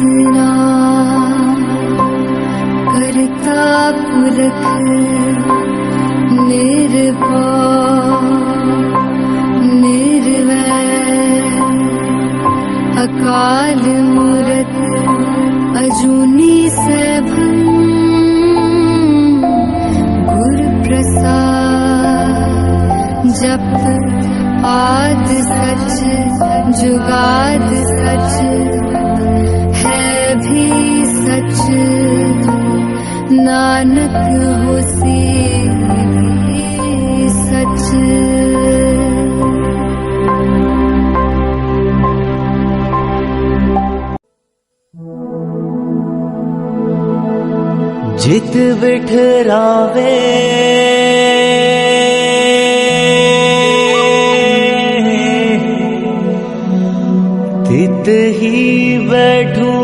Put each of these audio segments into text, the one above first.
इतना करता पुरख निर्भय निर्वैर अकाल मूरत अजूनी सैभं गुरु प्रसाद जप आद सच जुगाद सच है भी सच नानक होसी भी सच। जित बिठरावे तित ही बैठूं,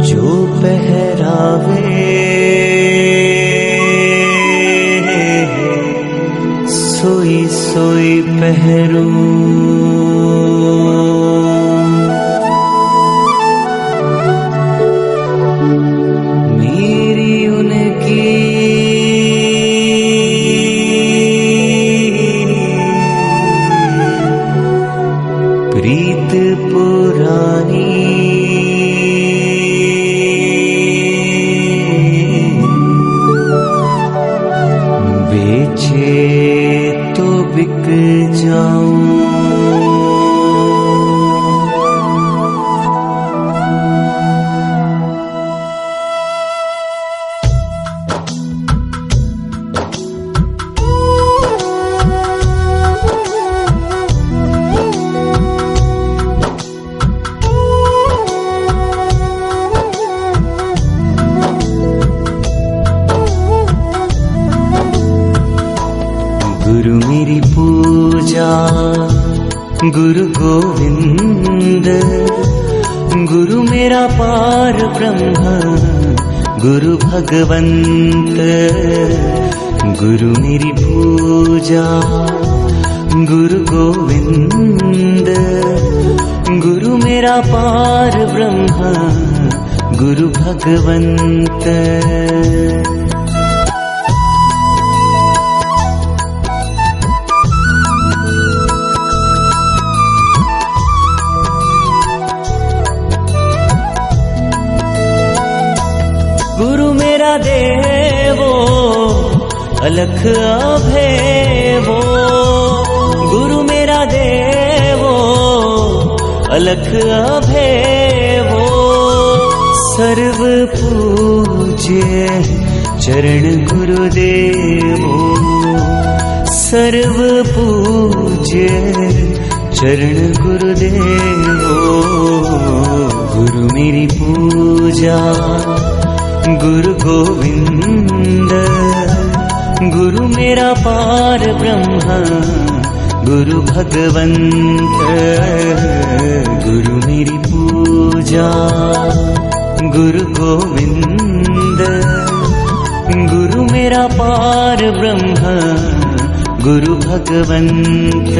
जो पहरावे सोई सोई पहरूं। प्रीत पुरानी बेचे तो बिक जाऊं। गुरु मेरी पूजा गुरु गोविंद, गुरु मेरा पार ब्रह्म गुरु भगवंत। गुरु मेरी पूजा गुरु गोविंद, गुरु मेरा पार ब्रह्म गुरु भगवंत। गुरु मेरा देवो अलख अभेवो, गुरु मेरा देवो अलख अभेवो। सर्व पूज्य चरण गुरुदेवो, सर्व पूज्य चरण गुरुदेवो। गुरु मेरी पूजा गुरु गोविंद, गुरु मेरा पार ब्रह्म गुरु भगवंत। गुरु मेरी पूजा गुरु गोविंद, गुरु मेरा पार ब्रह्म गुरु भगवंत।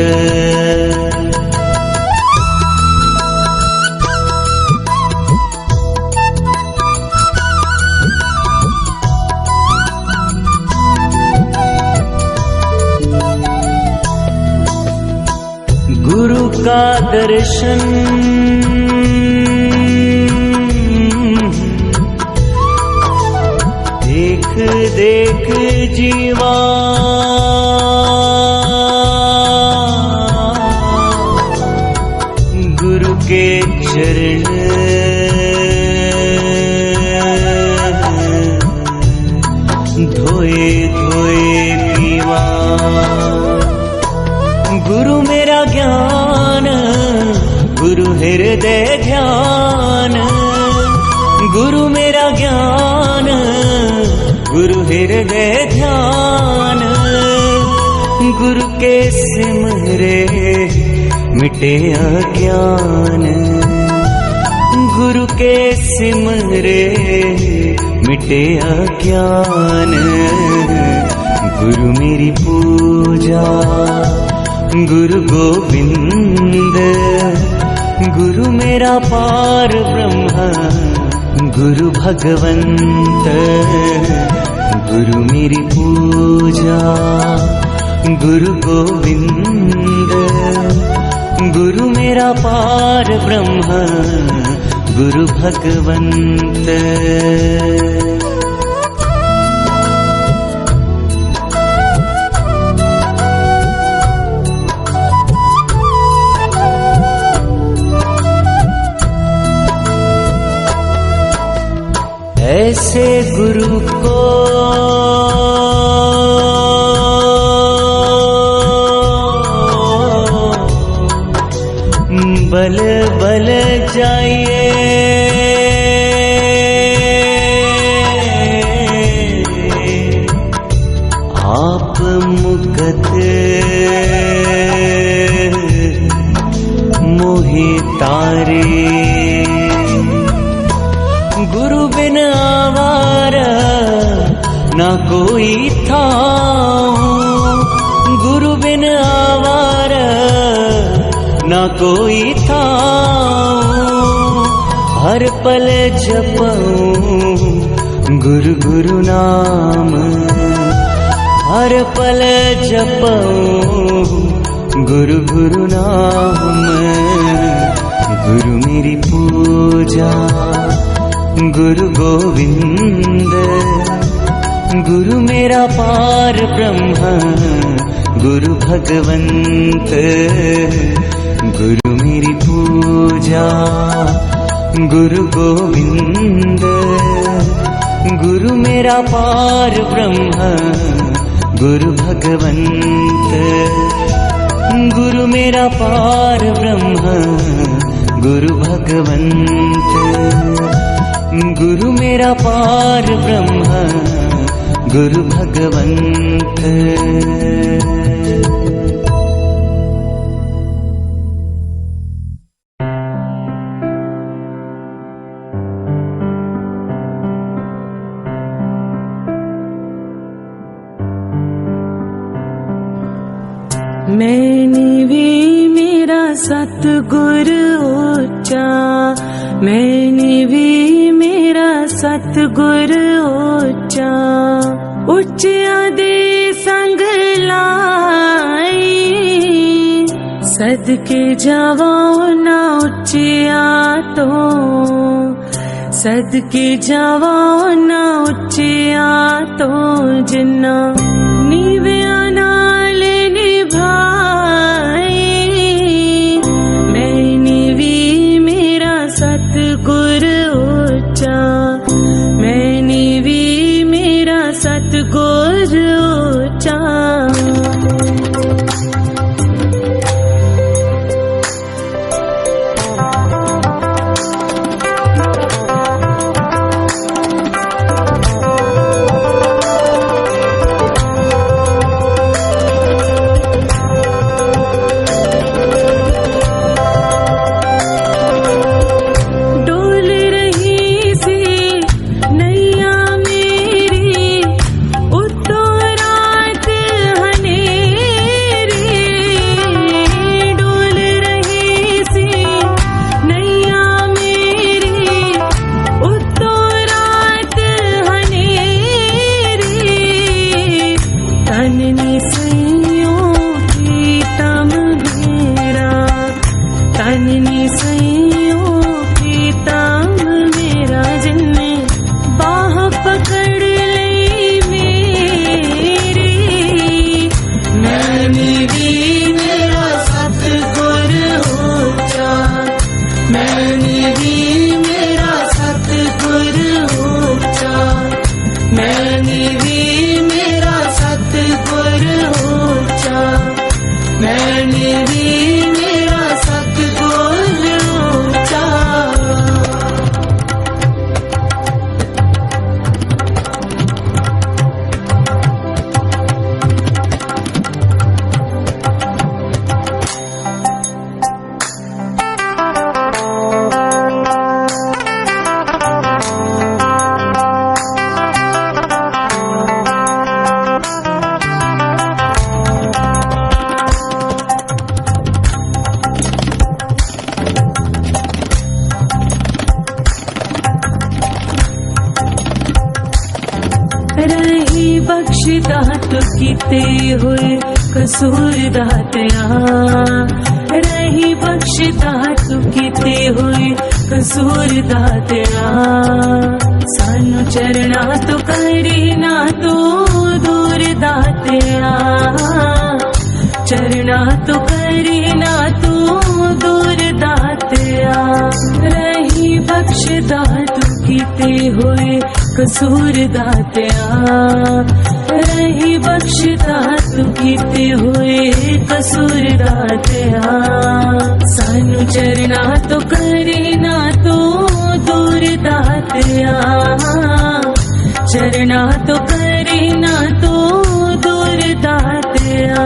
गुरु का दर्शन देख देख जीवा, गुरु के चरण धोए धोए पीवा। गुरु मेरा ज्ञान गुरु हृदय ध्यान, गुरु मेरा ज्ञान गुरु हृदय ध्यान। गुरु के सिमरे मिटे अज्ञान, गुरु के सिमरे मिटे अज्ञान। गुरु मेरी पूजा गुरु गोविंद, गुरु मेरा पार ब्रह्म, गुरु भगवंत, गुरु मेरी पूजा, गुरु गोविंद, गुरु मेरा पार ब्रह्म, गुरु भगवंत। ऐसे गुरु को बल बल जाइए, आप मुकत मोहि तारे। गुरु बिन आवारा ना कोई था, गुरु बिन आवारा ना कोई था। हर पल जपऊं गुरु गुरु नाम, हर पल जपऊं गुरु गुरु नाम। गुरु मेरी पूजा, गुरु गोविंद, गुरु मेरा पार ब्रह्म, गुरु भगवंत, गुरु मेरी पूजा, गुरु गोविंद, गुरु मेरा पार ब्रह्म, गुरु भगवंत, गुरु मेरा पार ब्रह्म, गुरु भगवंत, गुरु मेरा पार ब्रह्म, गुरु भगवंत। मैंने भी मेरा सतगुर ऊंचा, मैंने भी मेरा सतगुर ऊंचा। उच्चिया दे संग लाई, सदके जावां ना उच्चिया तो, सदके जावां ना उच्चिया तो। जिन्ना नीविया नाल निभाई, मैंने भी मेरा सतगुर ऊंचा, मैंने भी मेरा सतगुर ऊंचा। बख्शदा तू कीते हुए कसूर दातिया, रही बख्शदा तू कीते हुए कसूर दातिया। सानू चरना तो करी ना तू दूर दातिया, चरना तो करी ना तू दूर दातिया। रही बख्शदा तू कीते हुए कसूर दातिया, रही बख्शदा तू कीते हुए कसूर दातिया। सानू चरना तो करी ना तू दूर दातिया, चरना तो करी ना तू दूर दातिया।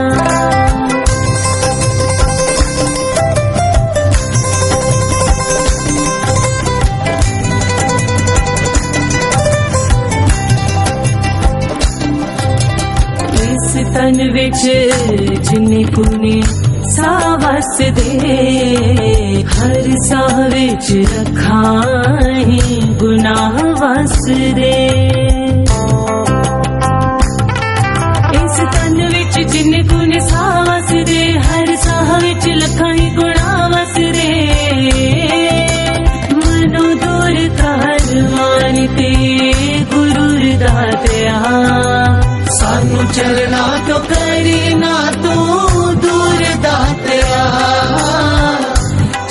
तन विच जिन्नी कुनी साह वसदे, हर साह विच रखाही गुनाह वसदे। इस तन विच जिन्नी कुनी साह वसदे, हर साह विच लखाही गुनाह वसदे। मनो दूर कर मानी ते गुरूर दातिया, सानू चलना तो करी ना तू दूर दातिया,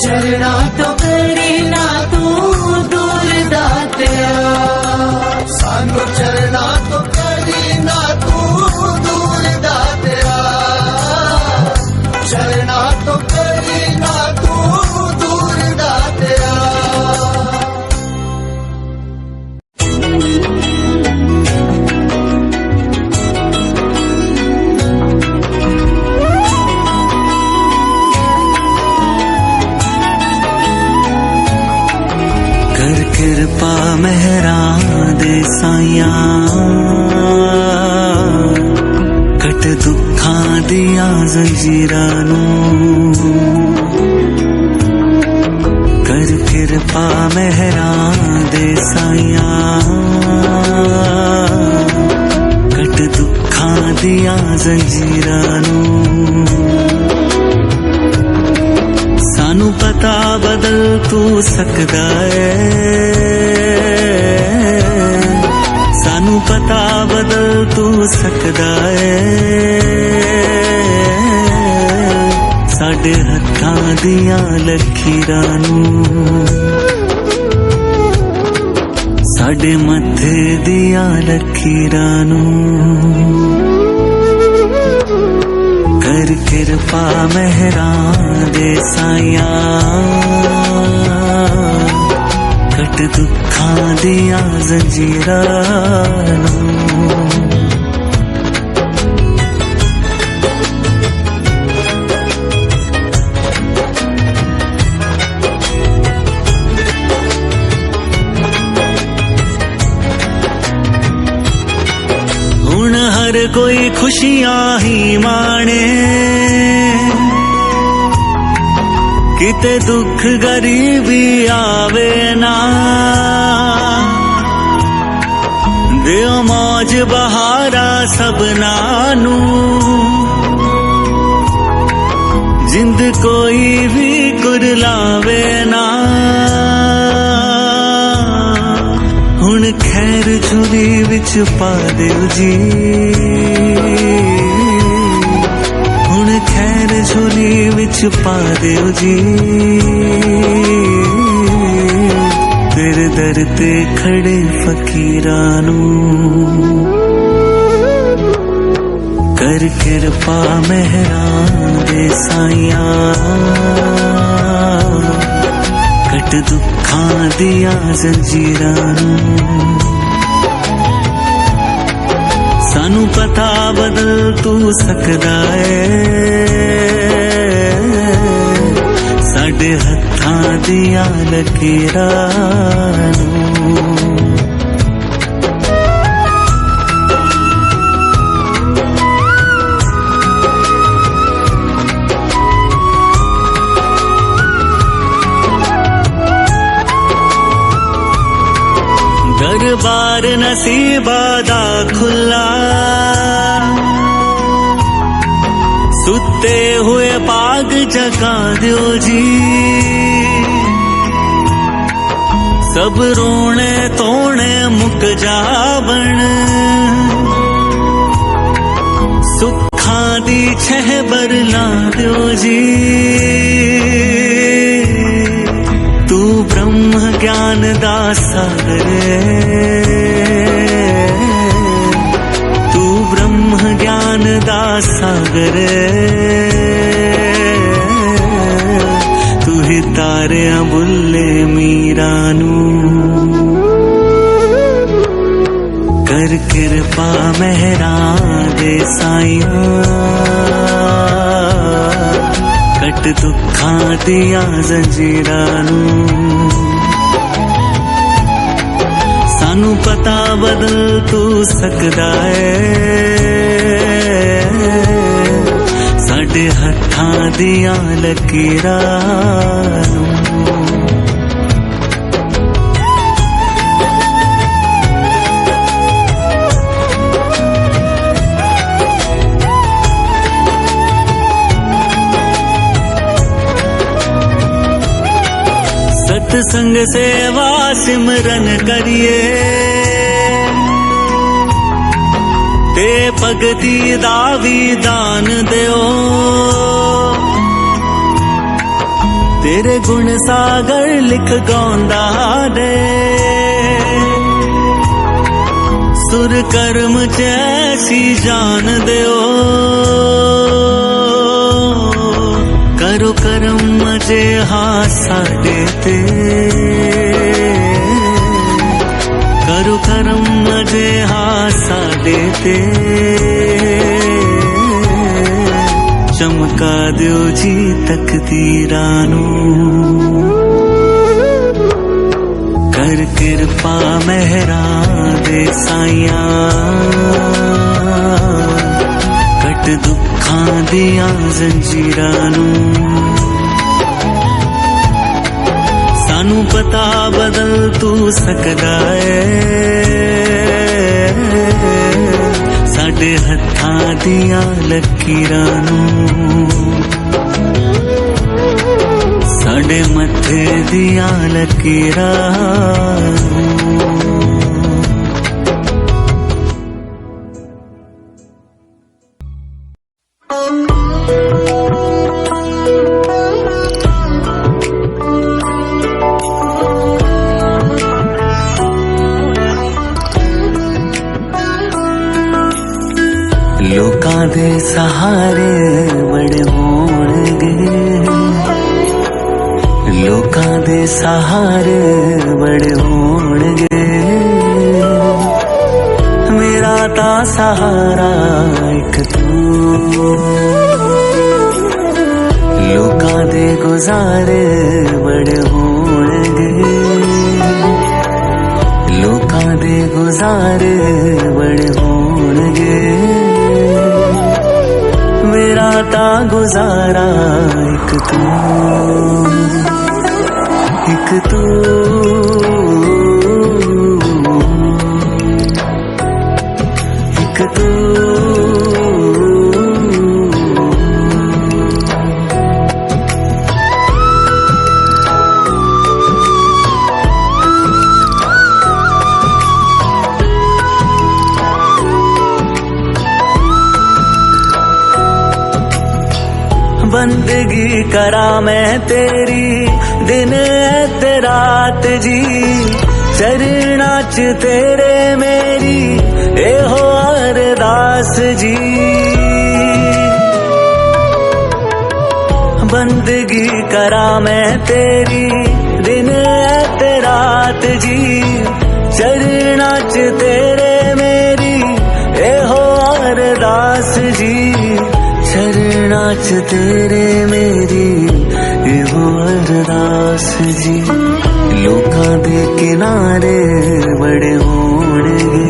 चलना तो करी ना तू दूर दातिया। सानू चलना तो करी ना तू दूर दातिया, चलना तो करी ना तू दूर दातिया। कृपा मेहरां दे साइया, कट दुखां दियां जंजीरां नूं। कर कृपा मेहरां दे साइया, कट दुखां दियां जंजीरां नूं। सानू पता बदल तू सकदा है, सानू पता बदल तू सकदा है। साडे हत्थां दियां लकीरां नूं, साडे मत्थे दियां लकीरां नूं। कर कृपा मेहरां दे साइया, कट दुखां दियां जंजीरां नूं। हुण हर कोई खुशियां ही माणे, किते दुख गरीबी आवे ना। दियो मौज बहारा सबना नूं, जिंद कोई भी कुरलावे ना। हुण खैर झोली विच पा दियो जी, हुण खैर झोली विच पा दियो जी। तेरे दर ते खड़े फकीरां नूं, कर कृपा मेहरां दे साइया, कट दुखां दियां जंजीरां नूं। सानू पता बदल तू सकदा है, साडे हत्थां दियां लकीरां नूं। दरबार नसीबा दा खुला सुते हुए पाग जगा दियो जी सब रोने तोने मुक जावण सुखा दी छहबर ला दियो जी तू ब्रह्म ज्ञान दा सागर तू ब्रह्म ज्ञान दा सागर तू ही तारिया बुल्ले मीरा नू कर कृपा मेहरा दे साइया कट दुखा दिया जंजीरा नू सानू पता बदल तू सकदा है साडे हत्थां दिया लकीरां नू सत्संग सेवा सिमरन करिए ते भगती दा भी दान दियो तेरे गुण सागर लिख गांदा दे सुर कर्म च ऐसी जान दियो करो करम मजे हाथ साडे ते करो करम मजे हाथ साडे ते चमका दियो जी तकदीरां नू कर कृपा मेहरा दे साइया कट दुखां दिया जंजीरां नू सानू पता बदल तू सकदा है साडे हत्थां दिया लकीरां नू साडे मथे दिया लकीरां लोकां दे सहारे बड़े होणगे लोकां दे सहारे बड़े होणगे मेरा ता सहारा एक तू लोकां दे गुजारे बड़े होणगे लोकां दे गुजारे बड़े होणगे मेरा ता गुजारा एक तू एक तू एक तू बंदगी करा मैं तेरी दिन है ते रात जी चरणा च तेरे मेरी ए हो अरदास जी बंदगी करा मैं तेरी दिन है ते रात जी चरणा च तेरे मेरी ए हो अरदास जी चरणा च तेरे मेरी एहो अरदास जी लोकां दे किनारे बड़े होणगे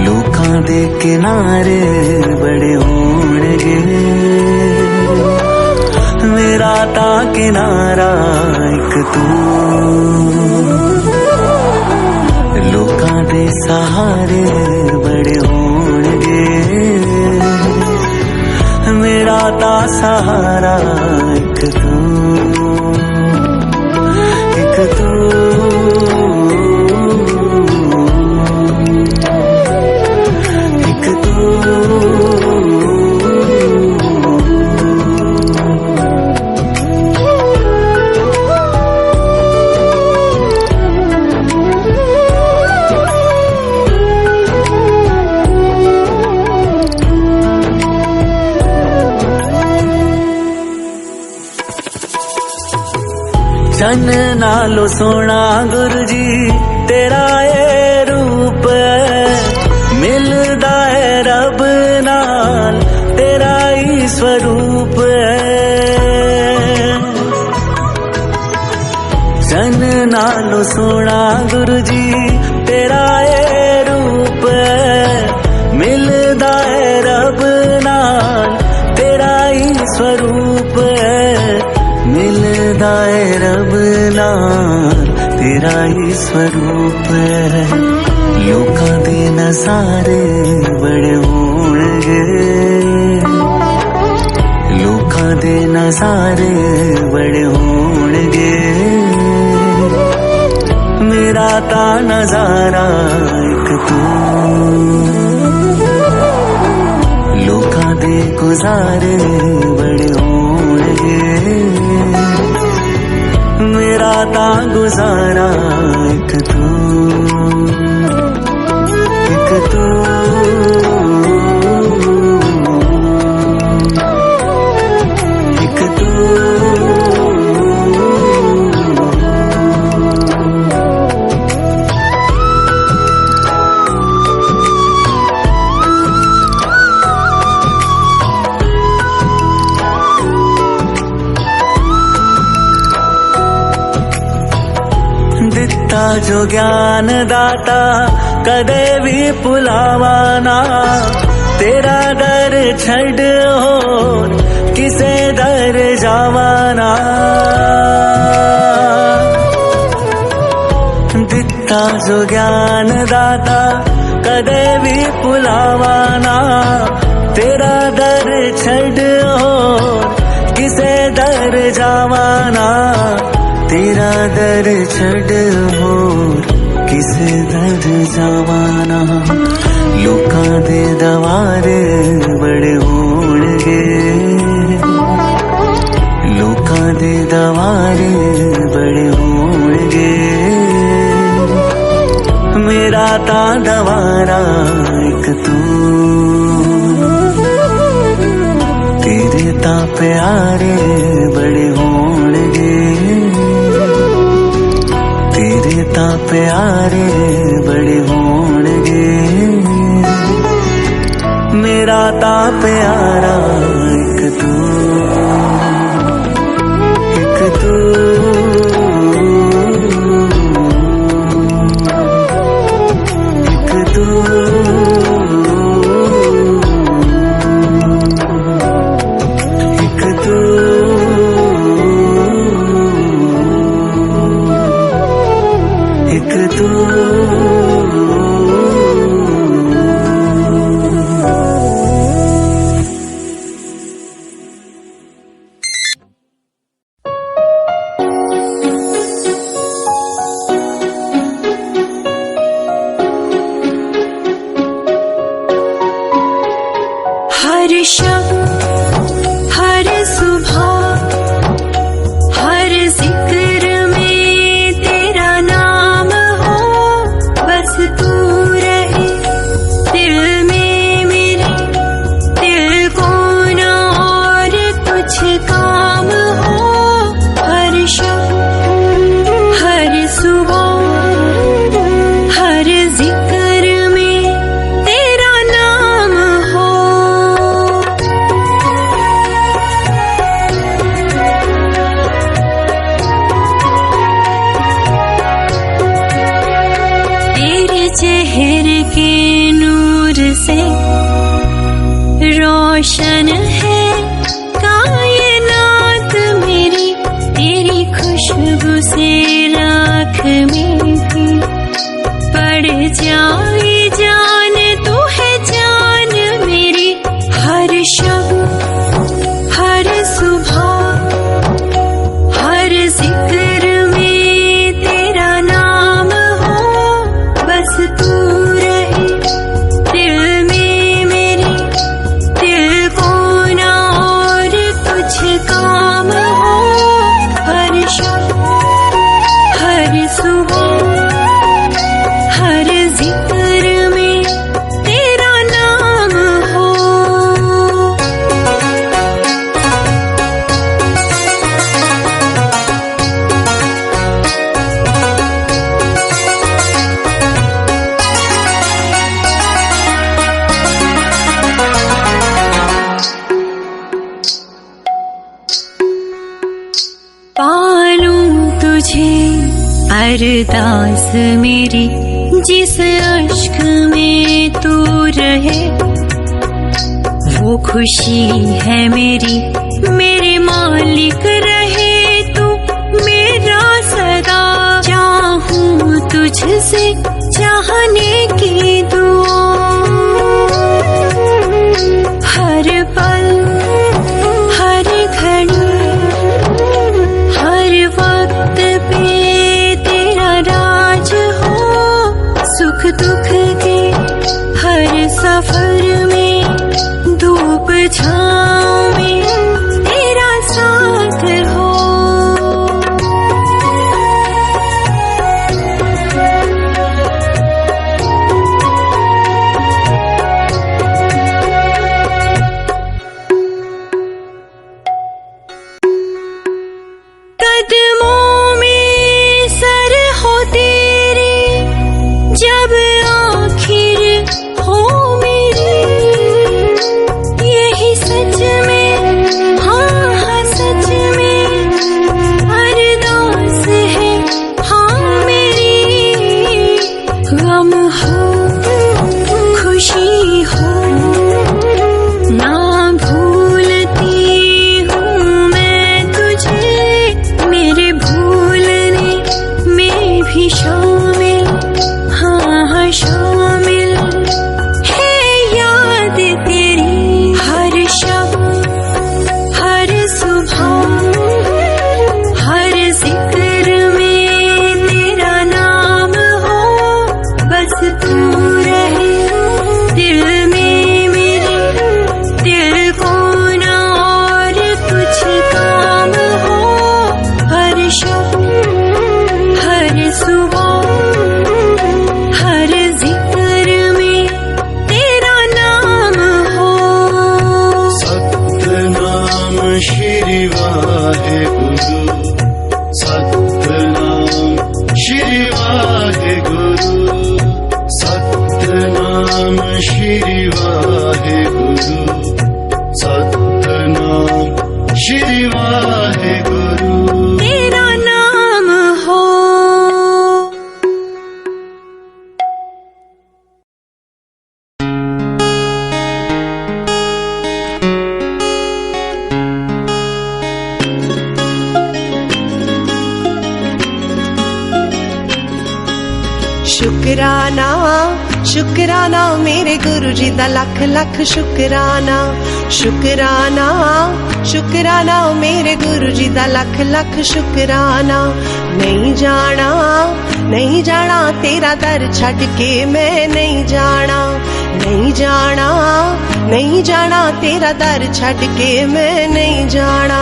लोकां दे किनारे बड़े होणगे मेरा ता किनारा एक तू नालो सोना गुरु जी तेरा ये रूप है। मिलदा है रब नाल तेरा ही स्वरूप है। जन नालो सोना गुरु जी तेरा ये रूप है। मिलदा है रब नाल तेरा ही स्वरूप है। मिलदा है रब नाल तेरा ही स्वरूप है। लोकां दे नज़ारे बड़े होणगे, लोकां दे नज़ारे बड़े होणगे। मेरा ता नज़ारा एक तू, लोकां दे गुजारे बड़े होणगे। मेरा ता गुजारा एक तू, एक तू, एक तू। दिता जो ज्ञान दाता कदे भी भुलावा ना। तेरा दर छड़ होर किसे दर जावा ना। दिता जो ज्ञान दाता कदे भी भुलावा ना। तेरा दर छड़ होर किसे दर जावा ना। तेरा दर छड़ होर किसे दर जावाना। लोकां दे दवारे बड़े होणगे, लोकां दे दवारे बड़े होणगे। मेरा ता दवारा एक तू, तेरे ता प्यारे बड़े होणगे। तेरे ता प्यारे बड़े होणगे। मेरा ता प्यारा एक तू, एक तू, एक तू, एक तू। एक तू। हर शब्द हर सुबह हर जिक्र में तेरा नाम हो। बस तू रहे दिल में मेरे, दिल को ना और कुछ काम हो। हर शब्द हर सुबह हर जिक्र में तेरा नाम हो। तेरे चेहरे के नूर से रोशन है कायनात मेरी। तेरी खुशबू से राख में भी पड़ जाए जान, तू है जान मेरी। हर शब्द हर सुबह हर जिक्र में तेरा नाम हो। बस तू रहे दिल में मेरे, दिल को अरदास मेरी जिस अश्क में तू रहे, वो खुशी है मेरी, मेरे मालिक रहे तू मेरा सदा। चाहूं तुझसे चाहने की दुआ, हर पल हर घड़ी हर वक्त पे तेरा राज हो। सुख दुख के हर सफर में, धूप छाँव में तेरा साथ हो। कदमों में सर हो तेरे, जब आखिर हो मेरी, यही सच में, हाँ हाँ सच में अरदास है हाँ मेरी। गम हो खुशी हो ना भूलती हूँ मैं तुझे, मेरे भूलने में भी शामिल, हाँ हाँ शामिल है याद तेरी। हर शब्द हर सुबह हर जिक्र में तेरा नाम हो। बस तू रहे दिल में मेरे, दिल को ना और कुछ काम हो। हर शब्द हर सुबह हर जिक्र में तेरा नाम हो। सतनाम श्री वाहेगुरु, सतनाम श्री वाहेगुरु, सतनाम श्री वाहेगुरु, सतनाम श्री वाहेगुरु। तेरा नाम हो। शुकराना शुकराना मेरे गुरु जी दा लख लख शुकराना। शुकराना शुकराना मेरे गुरु जी दा लख लख शुकराना। नहीं जाना तेरा दर छड़ के मैं नहीं जाना। नहीं जाना तेरा दर छड़ के मैं नहीं जाना।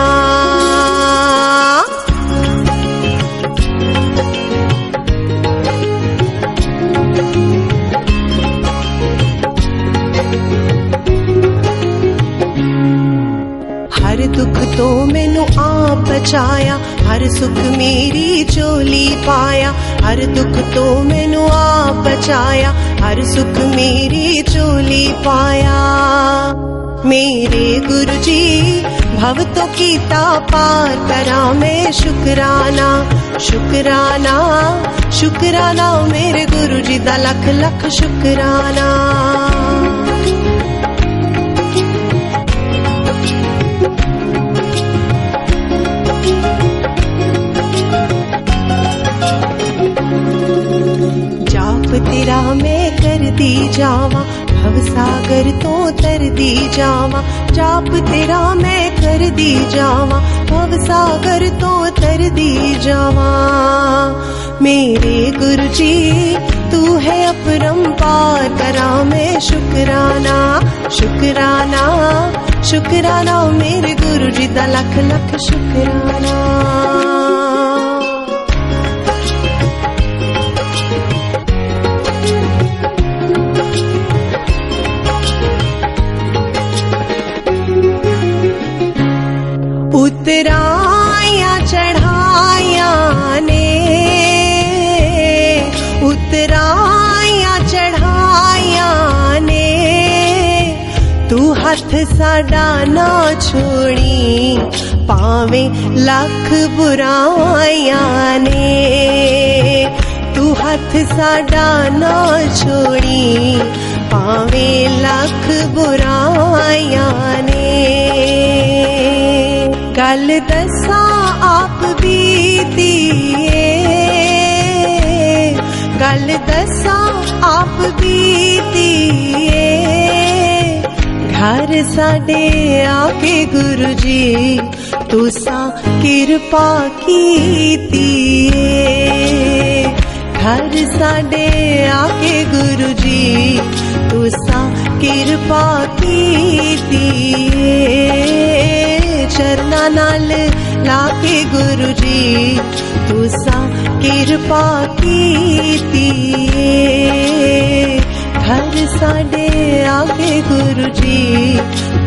हर दुख तो मैनू आप बचाया, हर सुख मेरी झोली पाया। हर दुख तो मैनू आप बचाया, हर सुख मेरी झोली पाया। मेरे गुरु जी भव तो कीता पार करा मैं शुकराना। शुकराना शुकराना मेरे गुरु जी दा लख लख शुकराना। जाप तेरा मैं कर दी जावा, भव सागर तो तर दी जावा। जाप तेरा मैं कर दी जावा, भव सागर तो तर दी जावा। मेरे गुरु जी तू है अपरंपार करा मैं शुकराना। शुकराना शुकराना मेरे गुरु जी दा लख लख शुकराना। उतराया चढ़ाया ने, उतराया चढ़ाया ने, तू हथ साडा ना छोड़ी पावे लख बुराइयां ने तू हथ साडा ना छोड़ी पावे लख बुराइयां ने गल दसा आप बीतीए गल दसा आप बीतीए घर साडे आके गुरु जी तुसा कृपा कीतीए घर साडे आके गुरु जी तुसा कृपा कीतीए चरना नाल लाके गुरु जी तुसा कृपा कीतीए घर साडे आके गुरु जी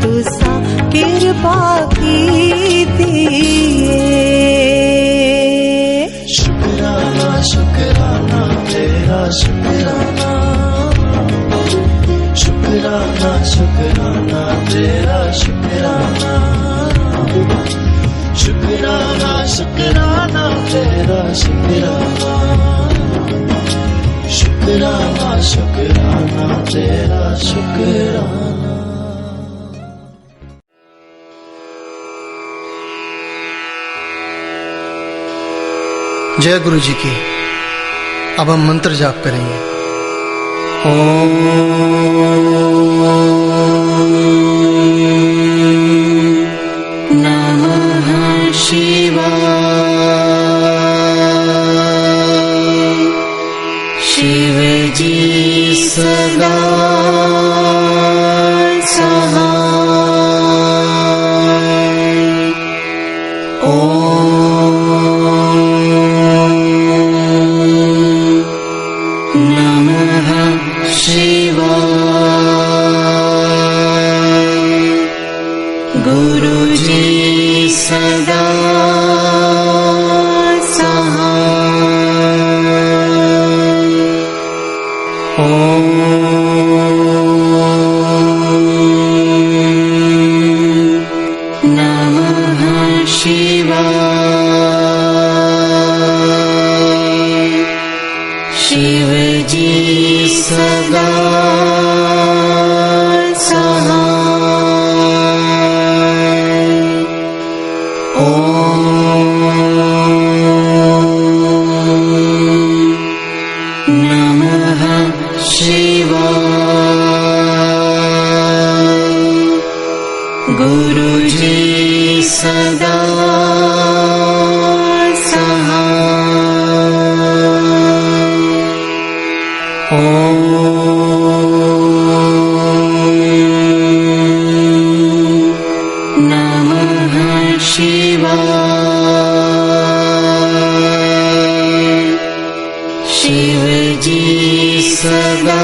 तुसा कृपा कीतीए शुकराना शुकराना तेरा शुकराना शुकराना शुकराना तेरा शुकराना शुकराना शुकराना तेरा शुकराना शुकराना शुकराना तेरा शुकराना। जय गुरु जी की। अब हम मंत्र जाप करेंगे। ओम नमः शिवाय। शिव जी सदा शिव जी सदा गुरु जी सदा शिव जी सदा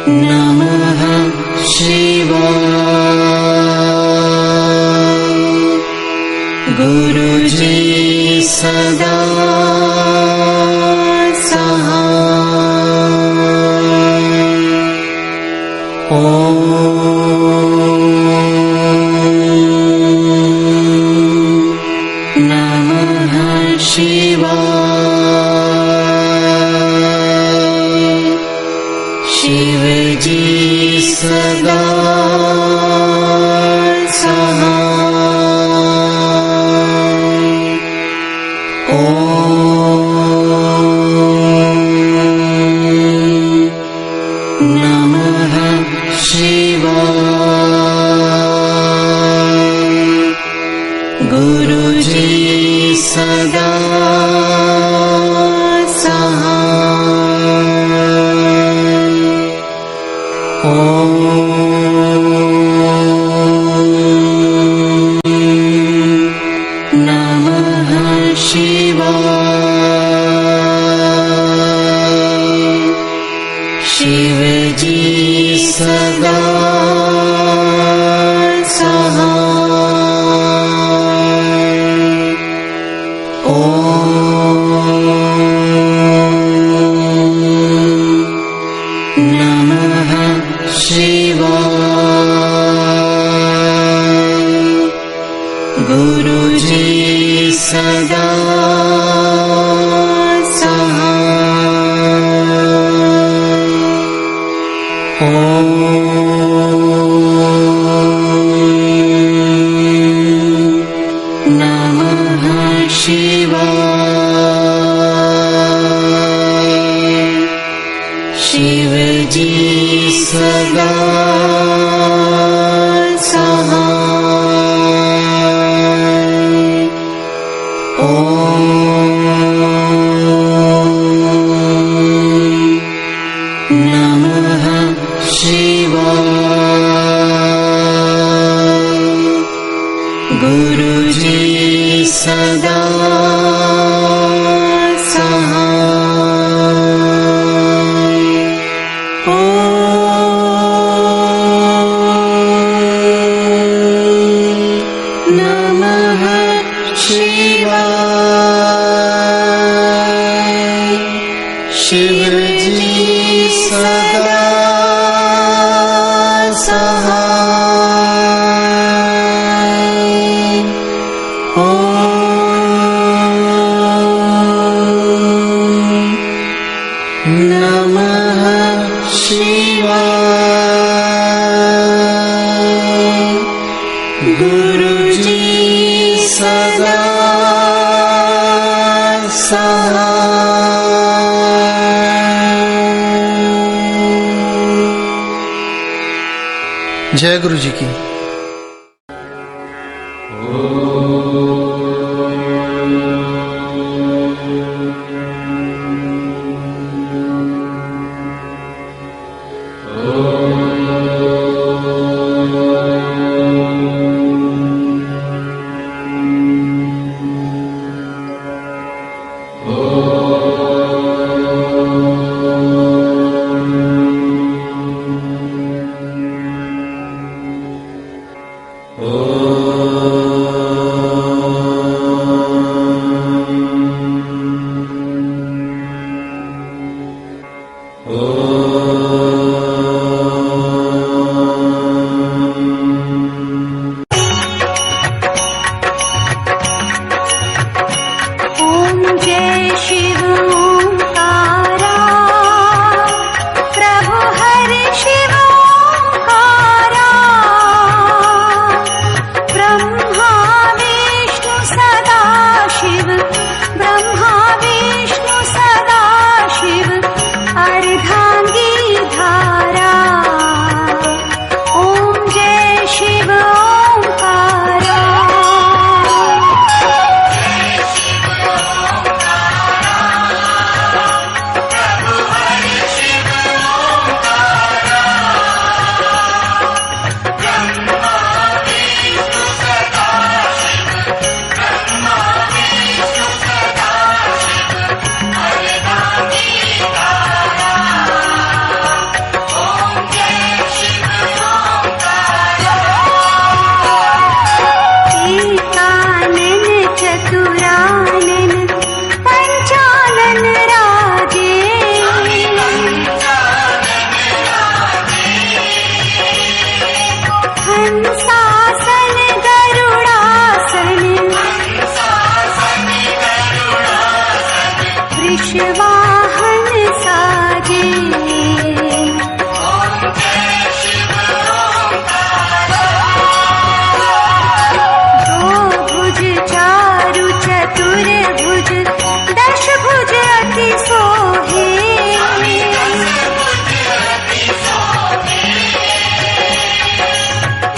नमः शिवाय। गुरु जी सदा नमः शिवाय। शिव जी सदा नमः शिवाय। गुरु जी सदा नमः शिवाय। शिव जी सदा सहाय। शिवाय। गुरुजी सदा शिवजी सदा सहाय। ॐ नमः शिवाय। गुरुजी सदा शिवजी सदा सहाय। ॐ नमः शिवाय। गुरुजी सदा जय गुरु जी की।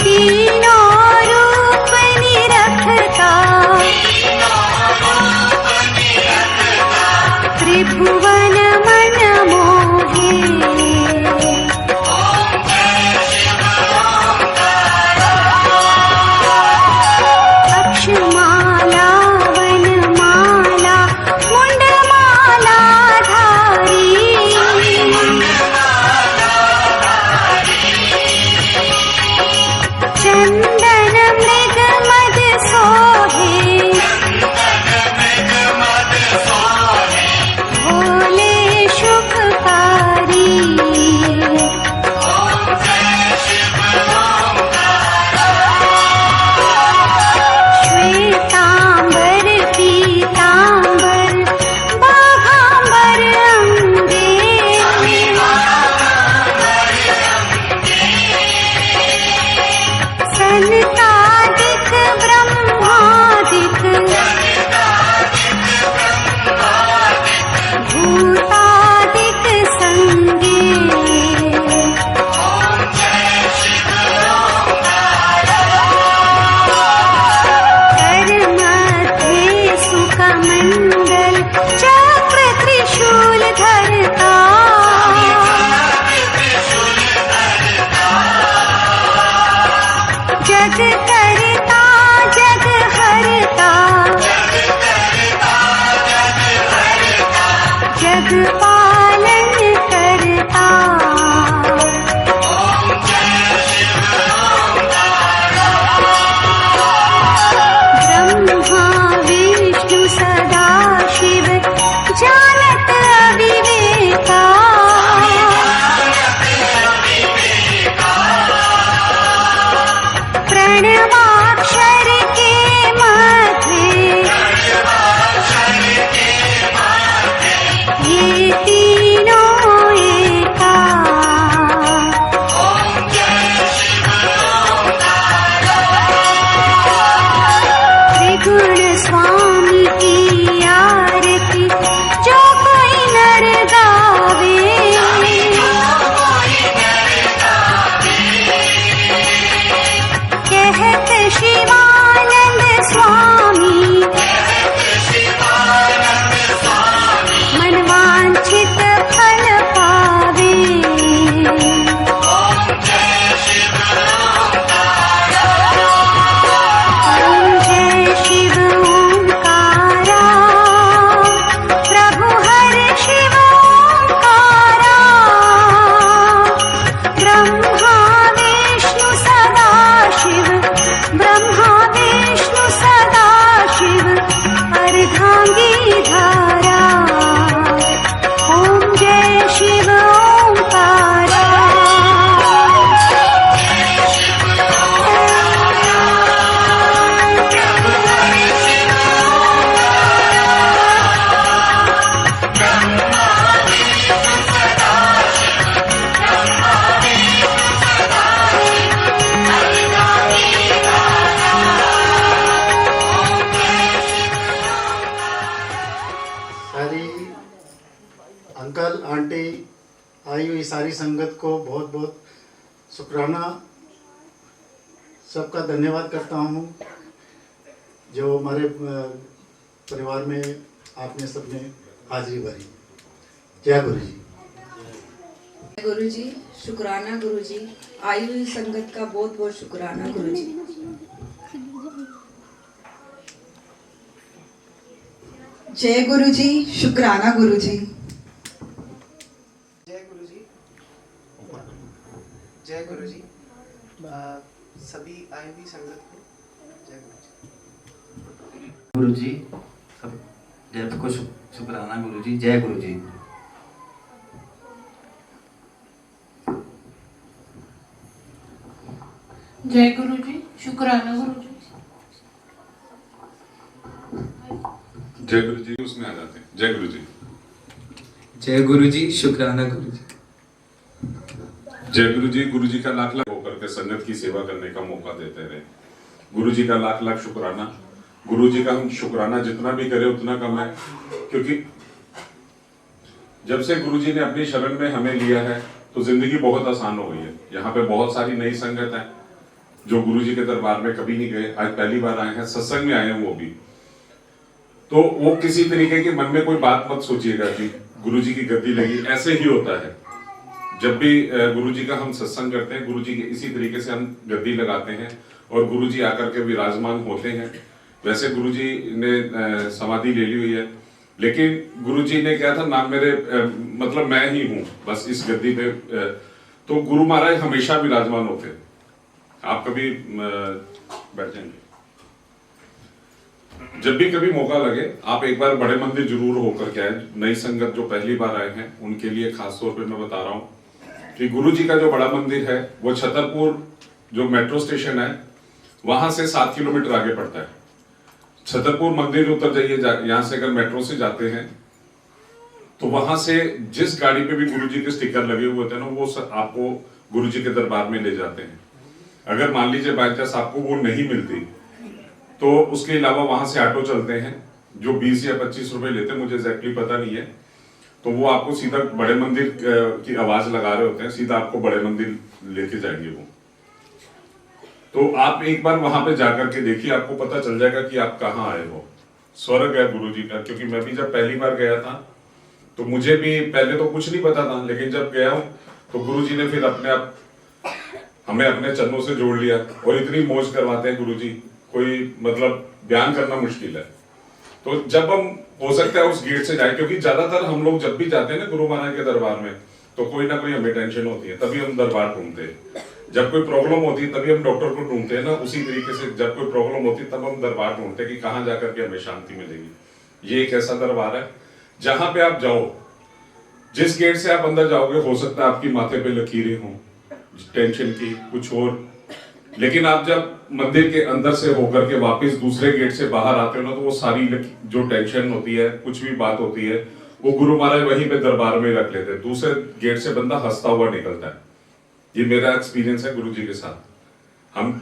की जग करता जग हरता जग पालन करता ब्रह्मा विष्णु सदा शिव जानत अविवेका प्रणवाक्षर के मध्य ये तीनों एका त्रिगुण स्वामी की आरती जो कोई नर गावे कहत शिवानंद स्वामी मनवांछित फल पावे ओम जय शिव ओंकारा प्रभु हर शिव ओंकारा ब्रह्मा विष्णु सदा शिव ब्रह्मा विष्णु सदा शिव अर्धांगी धारा ओम जय शिव ओंकारा सारी अंकल आंटी आई हुई सारी संगत को बहुत बहुत शुक्राना, सबका धन्यवाद करता हूँ जो हमारे परिवार में आपने सबने हाजिरी भरी। जय गुरु जी। गुरु जी शुक्राना गुरु जी, आई हुई संगत का बहुत बहुत शुक्राना गुरु जी। जय गुरु जी, शुक्राना गुरु जी। जय गुरु जी। जय गुरु जी। सभी आई हुई संगत को जय गुरु जी। गुरु जी सब जय को शुक्राना गुरु जी। जय गुरु जी। जय गुरु जी, शुक्राना गुरु जी। जय गुरु जी उसमें आ जाते हैं। जय गुरु जी। जय गुरु जी, शुक्राना गुरु जी। जय गुरु जी। गुरु जी का लाख लाख होकर के संगत की सेवा करने का मौका देते रहे। गुरु जी का लाख लाख शुक्राना। गुरु जी का हम शुक्राना जितना भी करें उतना कम है, क्योंकि जब से गुरु जी ने अपनी शरण में हमें लिया है तो जिंदगी बहुत आसान हो गई है। यहाँ पे बहुत सारी नई संगत है जो गुरु जी के दरबार में कभी नहीं गए, आज पहली बार आए हैं, सत्संग में आए हैं वो भी। तो वो किसी तरीके के मन में कोई बात मत सोचिएगा कि गुरु जी की गद्दी लगी, ऐसे ही होता है। जब भी गुरु जी का हम सत्संग करते हैं, गुरु जी के इसी तरीके से हम गद्दी लगाते हैं और गुरु जी आकर के विराजमान होते हैं। वैसे गुरु जी ने समाधि ले ली हुई है, लेकिन गुरु जी ने क्या था, नाम मेरे मतलब मैं ही हूं बस इस गद्दी पे। तो गुरु महाराज हमेशा विराजमान होते हैं। आप कभी बैठ जाएंगे, जब भी कभी मौका लगे आप एक बार बड़े मंदिर जरूर होकर के आए। नई संगत जो पहली बार आए हैं उनके लिए खास तौर पे मैं बता रहा हूँ कि गुरु जी का जो बड़ा मंदिर है वो छतरपुर जो मेट्रो स्टेशन है वहां से 7 किलोमीटर आगे पड़ता है। छतरपुर मंदिर उतर जाइए, यहाँ से अगर मेट्रो से जाते हैं तो वहां से जिस गाड़ी पे भी गुरु जी के स्टिकर लगे हुए होते हैं ना, वो आपको गुरु जी के दरबार में ले जाते हैं। अगर मान लीजिए बाई चांस आपको वो नहीं मिलती तो उसके अलावा वहां से ऑटो चलते हैं जो 20 या 25 रुपए लेते हैं, मुझे एग्जैक्टली पता नहीं है। तो वो आपको सीधा बड़े मंदिर की आवाज लगा रहे होते हैं, सीधा आपको बड़े मंदिर लेके जाएंगे वो। तो आप एक बार वहां पे जाकर के देखिए, आपको पता चल जाएगा कि आप कहाँ आए हो। स्वर्ग है गुरु जी का। क्योंकि मैं भी जब पहली बार गया था तो मुझे भी पहले तो कुछ नहीं पता था, लेकिन जब गया हूं तो गुरु जी ने फिर अपने आप हमें अपने चरणों से जोड़ लिया और इतनी मौज करवाते हैं गुरुजी, कोई मतलब बयान करना मुश्किल है। तो जब हम हो सकता है उस गेट से जाए, क्योंकि ज्यादातर हम लोग जब भी जाते हैं ना गुरु महाराज के दरबार में, तो कोई ना कोई हमें टेंशन होती है, तभी हम दरबार ढूंढते हैं। जब कोई प्रॉब्लम होती है तभी हम डॉक्टर को ढूंढते हैं ना, उसी तरीके से जब कोई प्रॉब्लम होती है तब हम दरबार ढूंढते हैं कि कहाँ जाकर के हमें शांति मिलेगी। ये एक ऐसा दरबार है जहां पे आप जाओ, जिस गेट से आप अंदर जाओगे हो सकता है आपकी माथे पे लकीरें हों टेंशन की, कुछ और, लेकिन आप जब मंदिर के अंदर से होकर के वापस दूसरे गेट से बाहर आते हो ना, तो वो सारी जो टेंशन होती है, कुछ भी बात होती है, वो गुरु महाराज वहीं पे दरबार में रख लेते हैं। दूसरे गेट से बंदा हंसता हुआ निकलता है। ये मेरा एक्सपीरियंस है गुरुजी के साथ। हम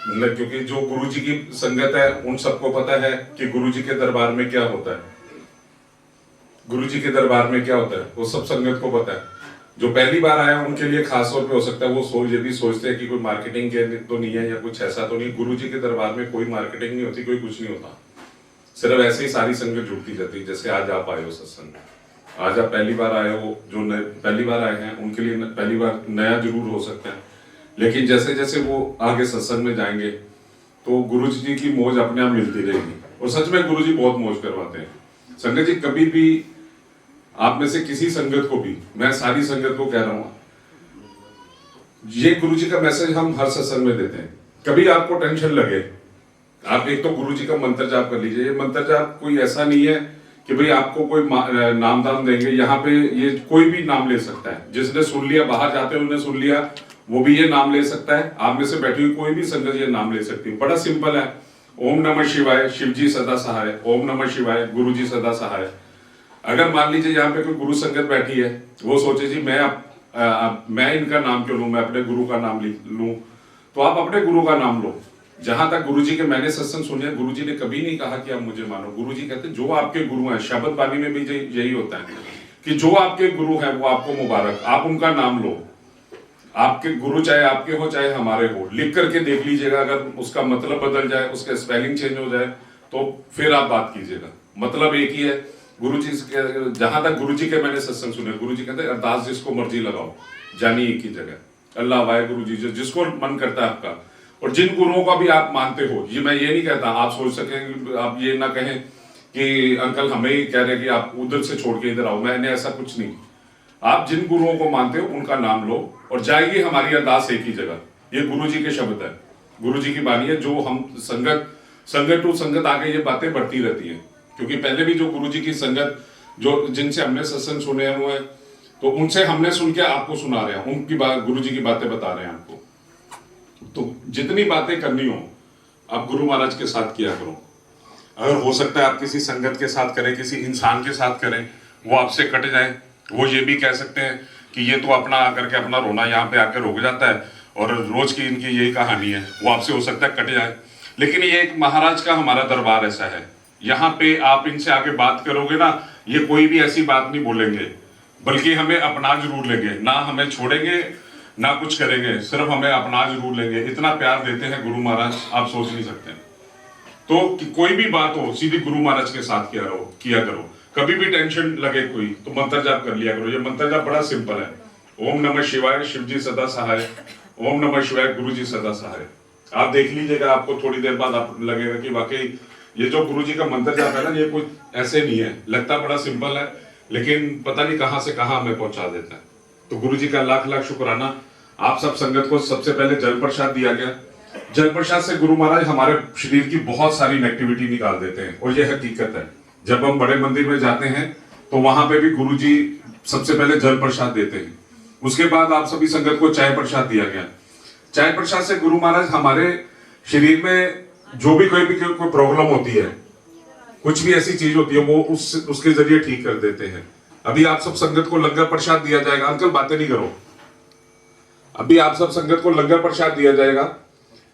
क्योंकि जो गुरुजी की संगत है उन सबको पता है कि गुरुजी के दरबार में क्या होता है, गुरुजी के दरबार में क्या होता है, वो सब संगत को पता है। जो पहली बार आया उनके लिए खास तौर पे हो सकता है वो ये भी सोचते हैं कि कोई मार्केटिंग के तो नहीं है या कुछ ऐसा तो नहीं। गुरुजी के दरबार में कोई मार्केटिंग नहीं होती, कोई कुछ नहीं होता, सिर्फ ऐसे ही सारी संगत जुड़ती जाती है। जैसे आज आप आए हो सत्संग, आज आप पहली बार आए हो, जो पहली बार आए हैं उनके लिए पहली बार नया जरूर हो सकता है, लेकिन जैसे जैसे वो आगे सत्संग में जाएंगे तो गुरुजी जी की मौज अपने आप मिलती रहेगी। और सच में गुरुजी बहुत मौज करवाते हैं। संगत जी कभी भी आप में से किसी संगत को भी, मैं सारी संगत को कह रहा हूं, ये गुरुजी का मैसेज हम हर सत्संग में देते हैं। कभी आपको टेंशन लगे, आप एक तो गुरुजी का मंत्र जाप कर लीजिए। ये मंत्र जाप कोई ऐसा नहीं है कि भाई आपको कोई नाम दाम देंगे, यहाँ पे ये कोई भी नाम ले सकता है। जिसने सुन लिया, बाहर जाते हैं उन्होंने सुन लिया, वो भी ये नाम ले सकता है। आप में से बैठी हुई कोई भी संगत ये नाम ले सकती है। बड़ा सिंपल है, ओम नमः शिवाय, शिव जी सदा सहाय, ओम नमः शिवाय, गुरु जी सदा सहाय। अगर मान लीजिए यहाँ पे कोई गुरु संगत बैठी है, वो सोचे जी मैं इनका नाम क्यों लूं, मैं अपने गुरु का नाम लूं, तो आप अपने गुरु का नाम लो। जहां तक गुरुजी के मैंने सत्संग सुने, गुरुजी ने कभी नहीं कहा कि आप मुझे मानो। गुरुजी कहते हैं जो आपके गुरु हैं, शब्द बानी में भी यही होता है कि जो आपके गुरु हैं वो आपको मुबारक, आप उनका नाम लो। आपके गुरु चाहे आपके हो चाहे हमारे हो, लिख करके देख लीजिएगा। अगर उसका मतलब बदल जाए, उसका स्पेलिंग चेंज हो जाए, तो फिर आप बात कीजिएगा। मतलब एक ही है। गुरुजी के जहां तक गुरुजी के मैंने सत्संग सुने, गुरुजी कहते हैं अरदास जिसको मर्जी लगाओ, जानी एक ही जगह, अल्लाह वाहेगुरु जी, जिसको मन करता है आपका। और जिन गुरुओं का भी आप मानते हो, ये मैं ये नहीं कहता, आप सोच सकें, आप ये ना कहें कि अंकल हमें ही कह रहे कि आप उधर से छोड़ के इधर आओ, मैंने ऐसा कुछ नहीं। आप जिन गुरुओं को मानते हो उनका नाम लो और जाएगी हमारी अरदास एक ही जगह। ये गुरुजी के शब्द है, गुरुजी की बानी है। जो हम संगत टू संगत आगे ये बातें बढ़ती रहती है, क्योंकि पहले भी जो गुरुजी की संगत जो जिनसे हमने सत्संग सुने हुए हैं, तो उनसे हमने सुन के आपको सुना रहे हैं, उनकी बात गुरुजी की बातें बता रहे हैं आपको। तो जितनी बातें करनी हो आप गुरु महाराज के साथ किया करो। अगर हो सकता है आप किसी संगत के साथ करें, किसी इंसान के साथ करें, वो आपसे कट जाए, वो ये भी कह सकते हैं कि ये तो अपना आकर के अपना रोना यहाँ पे आकर रुक जाता है और रोज की इनकी यही कहानी है, वो आपसे हो सकता है कट जाए। लेकिन ये एक महाराज का हमारा दरबार ऐसा है, यहाँ पे आप इनसे आगे बात करोगे ना, ये कोई भी ऐसी बात नहीं बोलेंगे, बल्कि हमें अपना जरूर लेंगे, ना हमें छोड़ेंगे ना कुछ करेंगे, सिर्फ हमें अपना जरूर लेंगे। इतना प्यार देते हैं गुरु महाराज, आप सोच नहीं सकते। तो कोई भी बात हो सीधी गुरु महाराज के साथ किया करो। कभी भी टेंशन लगे कोई तो मंत्र जाप कर लिया करो। ये मंत्र जाप बड़ा सिंपल है, ओम नमः शिवाय, शिव जी सदा सहाय, ओम नमः शिवाय, गुरु जी सदा सहाय। आप देख लीजिएगा, आपको थोड़ी देर बाद आप लगेगा कि वाकई ये जो गुरु जी का मंत्र जाप है ना, ये कुछ ऐसे नहीं है, लगता बड़ा सिंपल है, लेकिन पता नहीं कहां से कहां हमें पहुंचा देता है। तो गुरु जी का लाख लाख शुक्राना। आप सब संगत को सबसे पहले जल प्रसाद दिया गया। जल प्रसाद से गुरु महाराज हमारे शरीर की बहुत सारी नेगेटिविटी निकाल देते हैं, और यह हकीकत है। जब हम बड़े मंदिर में जाते हैं तो वहां पे भी गुरु जी सबसे पहले जल प्रसाद देते हैं। उसके बाद आप सभी संगत को चाय प्रसाद दिया गया। चाय प्रसाद से गुरु महाराज हमारे शरीर में जो भी कोई प्रॉब्लम होती है, कुछ भी ऐसी चीज होती है, वो उसके जरिए ठीक कर देते हैं। अभी आप सब संगत को लंगर प्रसाद दिया जाएगा। अंकल बातें नहीं करो। अभी आप सब संगत को लंगर प्रसाद दिया जाएगा,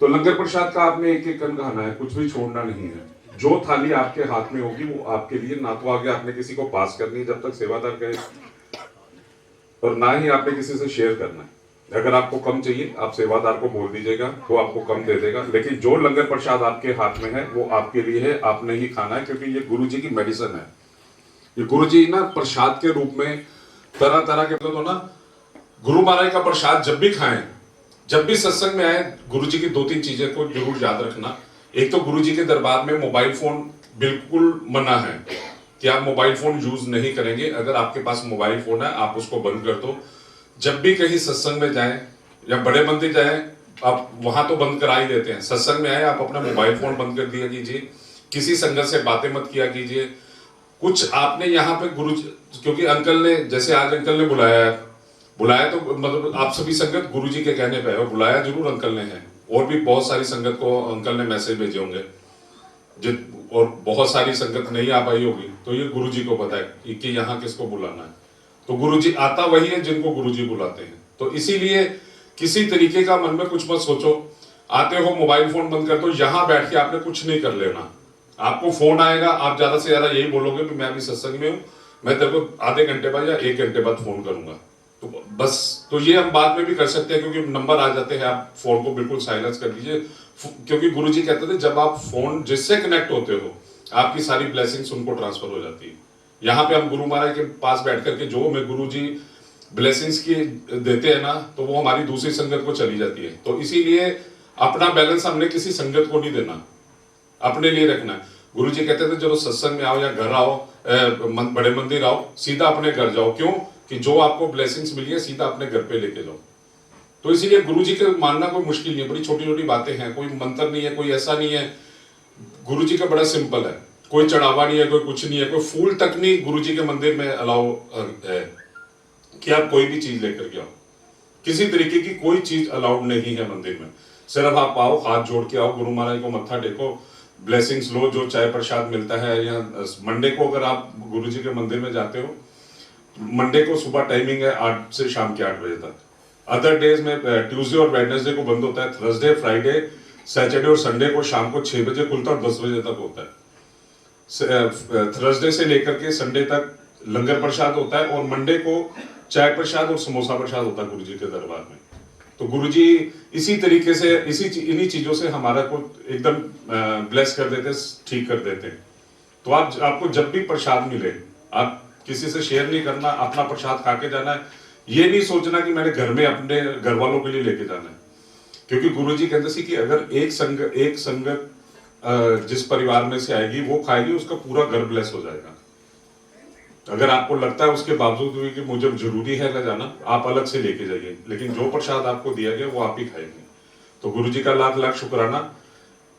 तो लंगर प्रसाद का आपने एक एक कण खाना है, कुछ भी छोड़ना नहीं है। जो थाली आपके हाथ में होगी वो आपके लिए, ना तो आगे आपने किसी को पास करनी है जब तक सेवादार कहे, और ना ही आपने किसी से शेयर करना है। अगर आपको कम चाहिए आप सेवादार को बोल दीजिएगा, वो आपको कम दे देगा। लेकिन जो लंगर प्रसाद आपके हाथ में है वो आपके लिए है, आपने ही खाना है, क्योंकि ये गुरु जी की मेडिसिन है। ये गुरु जी ना प्रसाद के रूप में तरह तरह के, तो ना गुरु महाराज का प्रसाद जब भी खाएं जब भी सत्संग में आए गुरुजी की 2-3 चीजें को जरूर याद रखना। एक तो गुरुजी के दरबार में मोबाइल फोन बिल्कुल मना है कि आप मोबाइल फोन यूज नहीं करेंगे। अगर आपके पास मोबाइल फोन है आप उसको बंद कर दो। जब भी कहीं सत्संग में जाएं या बड़े मंदिर जाएं, आप वहां तो बंद करा ही देते हैं, सत्संग में आए आप अपना मोबाइल फोन बंद कर दिया कीजिए। किसी संगत से बातें मत किया कीजिए। कुछ आपने यहाँ पे गुरु, क्योंकि अंकल ने, जैसे आज अंकल ने बुलाया तो मतलब आप सभी संगत गुरुजी के कहने पे है, बुलाया जरूर अंकल ने है। और भी बहुत सारी संगत को अंकल ने मैसेज भेजे होंगे और बहुत सारी संगत नहीं आ पाई होगी, तो ये गुरुजी को पता है कि यहाँ किसको बुलाना है। तो गुरुजी आता वही है जिनको गुरुजी बुलाते हैं। तो इसीलिए किसी तरीके का मन में कुछ मत सोचो। आते हो मोबाइल फोन बंद कर दो। यहाँ बैठ के आपने कुछ नहीं कर लेना। आपको फोन आएगा, आप ज्यादा से ज्यादा यही बोलोगे कि मैं अभी सत्संग में हूँ, मैं तेरे को आधे घंटे बाद या 1 घंटे बाद फोन करूंगा। तो बस, तो ये हम बाद में भी कर सकते हैं क्योंकि नंबर आ जाते हैं। आप फोन को बिल्कुल साइलेंस कर दीजिए, क्योंकि गुरुजी कहते थे जब आप फोन जिससे कनेक्ट होते हो आपकी सारी ब्लेसिंग्स उनको ट्रांसफर हो जाती है। यहाँ पे हम गुरु महाराज के पास बैठ करके जो हमें गुरुजी ब्लेसिंग्स की देते हैं ना, तो वो हमारी दूसरी संगत को चली जाती है। तो इसीलिए अपना बैलेंस हमने किसी संगत को नहीं देना, अपने लिए रखना है। गुरुजी कहते थे चलो सत्संग में आओ या घर आओ, बड़े मंदिर आओ, सीधा अपने घर जाओ। क्यों? कि जो आपको ब्लेसिंग्स मिली है सीधा अपने घर पे लेके जाओ। तो इसीलिए गुरुजी के मानना कोई मुश्किल नहीं है, बड़ी छोटी छोटी बातें हैं, कोई मंत्र नहीं है, कोई ऐसा नहीं है। गुरुजी का बड़ा सिंपल है, कोई चढ़ावा नहीं है, कोई कुछ नहीं है, कोई फूल तक नहीं गुरुजी के मंदिर में अलाउ है कि आप कोई भी चीज लेकर के आओ। किसी तरीके की कोई चीज अलाउड नहीं है मंदिर में। सिर्फ आप आओ, हाथ जोड़ के आओ, गुरु महाराज को मत्था टेको, ब्लेसिंग्स लो, जो चाय प्रसाद मिलता है। या मंडे को अगर आप गुरुजी के मंदिर में जाते हो, मंडे को सुबह टाइमिंग है 8 से शाम के 8 बजे तक। अदर डेज में ट्यूसडे और वेडनेसडे को बंद होता है। थर्सडे, फ्राइडे, सैटरडे और संडे को शाम को 6 बजे खुलता है और 10 बजे तक होता है। थर्सडे से लेकर के संडे तक लंगर प्रसाद होता है और मंडे को चाय प्रसाद और समोसा प्रसाद होता है गुरुजी के दरबार में। तो गुरुजी इसी तरीके से इन्हीं चीजों से हमारा को एकदम ब्लेस कर देते, ठीक कर देते हैं। तो आपको जब भी प्रसाद मिले, आप किसी से शेयर नहीं करना, अपना प्रसाद खा के जाना है। ये नहीं सोचना कि मैंने घर में अपने घर वालों के लिए लेके जाना है, क्योंकि गुरुजी कहते थे कि अगर एक संगत जिस परिवार में से आएगी वो खाएगी, उसका पूरा घर ब्लेस हो जाएगा। अगर आपको लगता है उसके बावजूद भी कि मुझे जरूरी है ले जाना, आप अलग से लेके जाइए, लेकिन जो प्रसाद आपको दिया गया वो आप ही खाएंगे। तो गुरुजी का लाख लाख शुक्राना।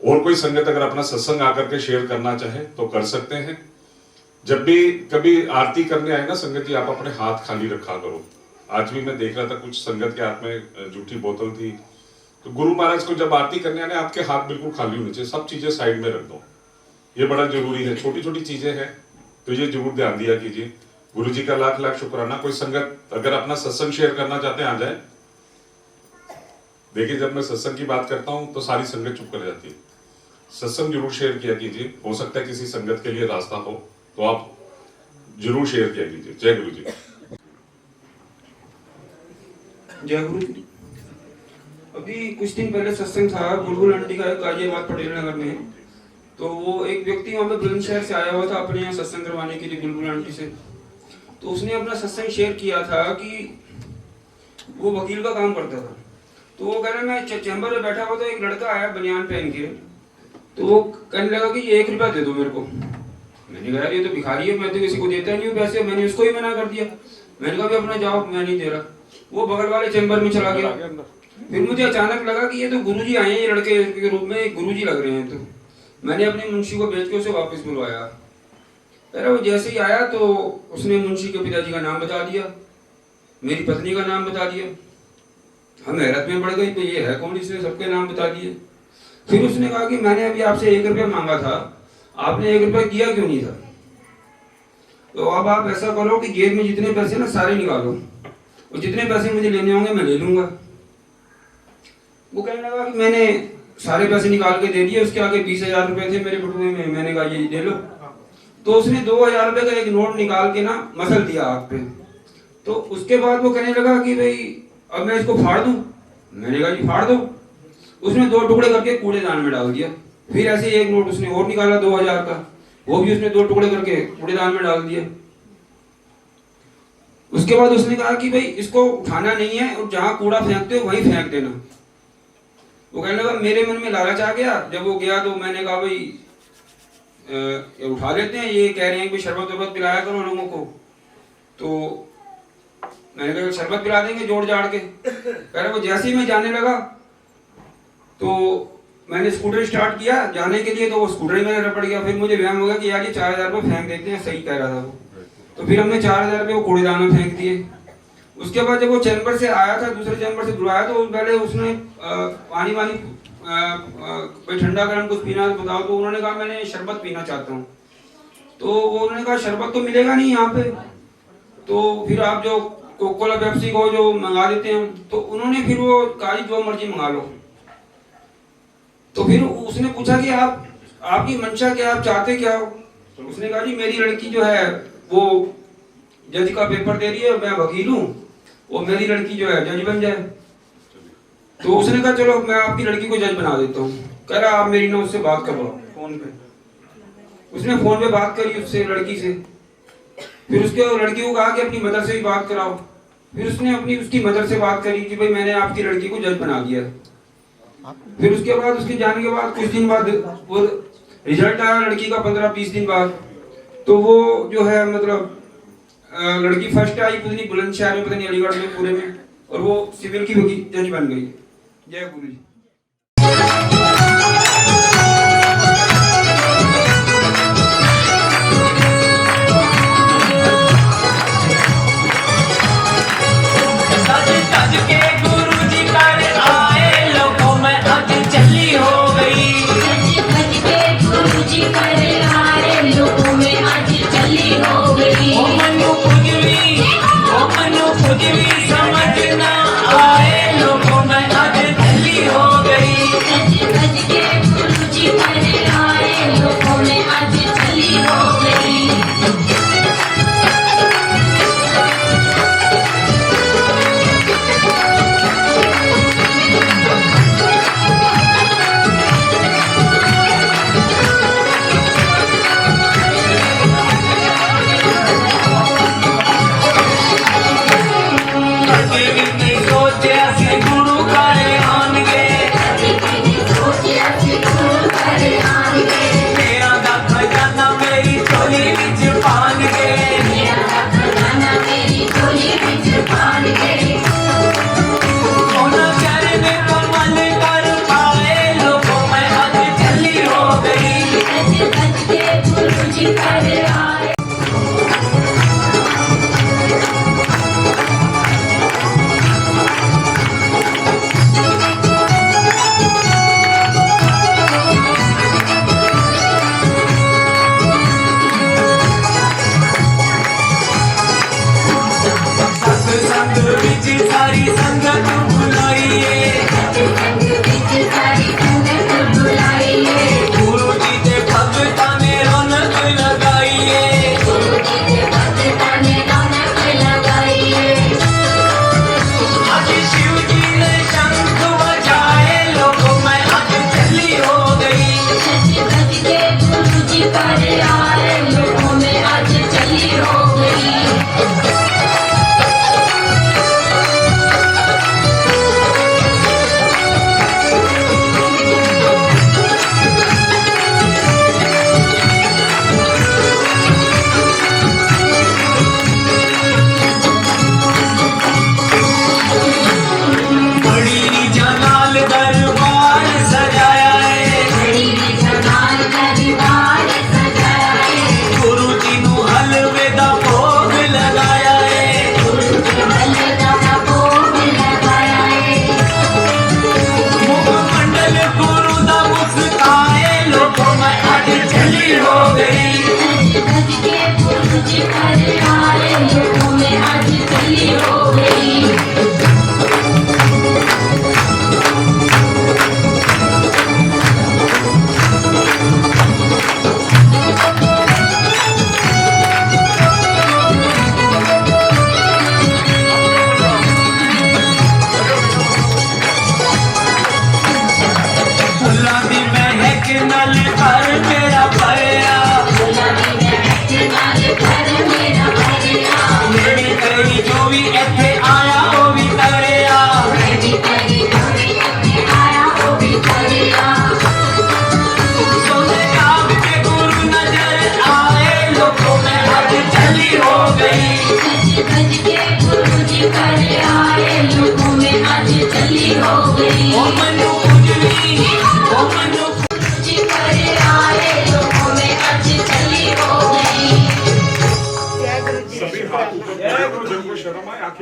और कोई संगत अगर अपना सत्संग आकर के शेयर करना चाहे तो कर सकते हैं। जब भी कभी आरती करने आए ना संगत जी, आप अपने हाथ खाली रखा करो। आज भी मैं देख रहा था कुछ संगत के हाथ में जूठी बोतल थी, तो गुरु महाराज को जब आरती करने आने आपके हाथ बिल्कुल खाली होने चाहिए, सब चीजें साइड में रख दो। ये बड़ा जरूरी है, छोटी छोटी चीजें हैं तो ये जरूर ध्यान दिया कीजिए। गुरुजी का लाख लाख शुक्राना। कोई संगत अगर अपना सत्संग शेयर करना चाहते हैं आ जाए। देखिए जब मैं सत्संग की बात करता हूं तो सारी संगत चुप कर जाती है। सत्संग जरूर शेयर किया कीजिए, हो सकता है किसी संगत के लिए रास्ता हो तो आप जरूर शेयर किया कीजिए। जय गुरु जी। जय गुरु जी। अभी कुछ दिन पहले सत्संग था बुलबुल आंटी का गाजियाबाद पटेल नगर में। तो वो एक व्यक्ति वहाँ पे बुलंदशहर से आया हुआ था अपने यहाँ सत्संग करवाने के लिए बुलबुल आंटी से। तो उसने अपना सत्संग शेयर किया था कि वो वकील का काम करता था। तो वो कह रहा मैं चैम्बर में बैठा हुआ था, एक लड़का आया बनियान पहन के, तो वो कहने लगा कि 1 रुपया दे दो मेरे को। मैंने कहा ये तो भिखारी है, मैं तो किसी को देता नहीं हूँ पैसे। मैंने उसको ही मना कर दिया। मैंने कहा अपना जाओ, मैं नहीं दे रहा। वो बगल वाले चैम्बर में चला गया। फिर मुझे अचानक लगा कि ये तो गुरुजी आए हैं, ये लड़के के रूप में गुरुजी लग रहे हैं। तो मैंने अपने मुंशी को भेज के उसे वापस बुलवाया। अरे वो जैसे ही आया तो उसने मुंशी के पिताजी का नाम बता दिया, मेरी पत्नी का नाम बता दिया। हम हैरत में पड़ गई तो ये है कौन, इसने सबके नाम बता दिए। फिर उसने कहा कि मैंने अभी आपसे 1 रुपया मांगा था, आपने 1 रुपया दिया क्यों नहीं था? तो अब आप ऐसा करो कि जेब में जितने पैसे ना सारे निकालो और जितने पैसे मुझे लेने होंगे मैं ले लूंगा। वो कहने लगा कि मैंने सारे पैसे निकाल के दे दिए। उसके आगे 20,000 रुपए थे मेरे बटुए में। मैंने कहा ये दे लो। तो उसने 2,000 रुपए का एक नोट निकाल के ना मसल दिया आग पे। तो उसके बाद वो कहने लगा कि भाई अब मैं इसको फाड़ दूं। मैंने कहा जी फाड़ दो। उसने 2 टुकड़े करके कूड़ेदान में डाल दिया। फिर ऐसे एक नोट उसने और निकाला 2,000 का, वो भी उसने 2 टुकड़े करके कूड़ेदान में डाल दिया। उसके बाद उसने कहा कि भाई इसको उठाना नहीं है और जहां कूड़ा फेंकते हो वहीं फेंक देना। वो कहने लगा मेरे मन में लालच आ गया। जब वो गया तो मैंने कहा भाई ये उठा लेते हैं, ये कह रहे हैं कि शरबत वरबत पिलाया करो लोगों को। तो मैंने कहा शरबत पिला देंगे जोड़ जाड़ के। कह रहे वो जैसे ही मैं जाने लगा तो मैंने स्कूटर स्टार्ट किया जाने के लिए, तो वो स्कूटर ही मेरा रपड़ गया। फिर मुझे वहम हो गया कि यार ये 4000 रुपये फेंक देते हैं, सही कह रहा था वो। तो फिर हमने 4000 रुपये वो कूड़ेदान में फेंक दिए। उसके बाद जब वो चैम्बर से आया था, दूसरे चैम्बर से बुलाया, तो पहले उसने पानी वानी भाई ठंडा गर्म कुछ पीना बताओ। तो उन्होंने कहा मैंने शरबत पीना चाहता हूँ। तो वो उन्होंने कहा शरबत तो मिलेगा नहीं यहाँ पे, तो फिर आप जो कोका कोला पेप्सी को जो मंगा देते हैं। तो उन्होंने फिर वो कहा जो मर्जी मंगा लो। तो फिर उसने पूछा कि आपकी मंशा क्या, आप चाहते क्या हो? उसने कहा जी मेरी लड़की जो है वो जज का पेपर दे रही है, मैं वकील हूँ, वो मेरी लड़की जो है जज बन जाए। तो उसने कहा चलो मैं आपकी लड़की को जज बना देता हूँ। कह रहा आप मेरी ना उससे बात करवाओ फोन पे। उसने फोन पे बात करी उससे, लड़की से। फिर उसके लड़की को कहा कि अपनी मदर से भी बात कराओ। फिर उसने उसकी मदर से बात करी कि भाई मैंने आपकी लड़की को जज बना दिया। फिर उसके बाद उसके जाने के बाद कुछ दिन बाद वो रिजल्ट आया लड़की का, 15-20 दिन बाद। तो वो जो है मतलब लड़की फर्स्ट आई पता नहीं बुलंदशहर में, पता नहीं अलीगढ़ में, पूरे में, और वो सिविल की जज बन गई। जय गुरु जी। समझ ना आए लोगों में आज दिल्ली हो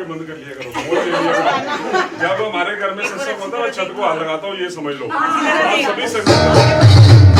के बंद कर लिया करो, मोड़ ले लिया करो। जब हमारे घर में सत्संग होता है मैं छत को हाथ लगाता हूँ, ये समझ लो आप सभी संगत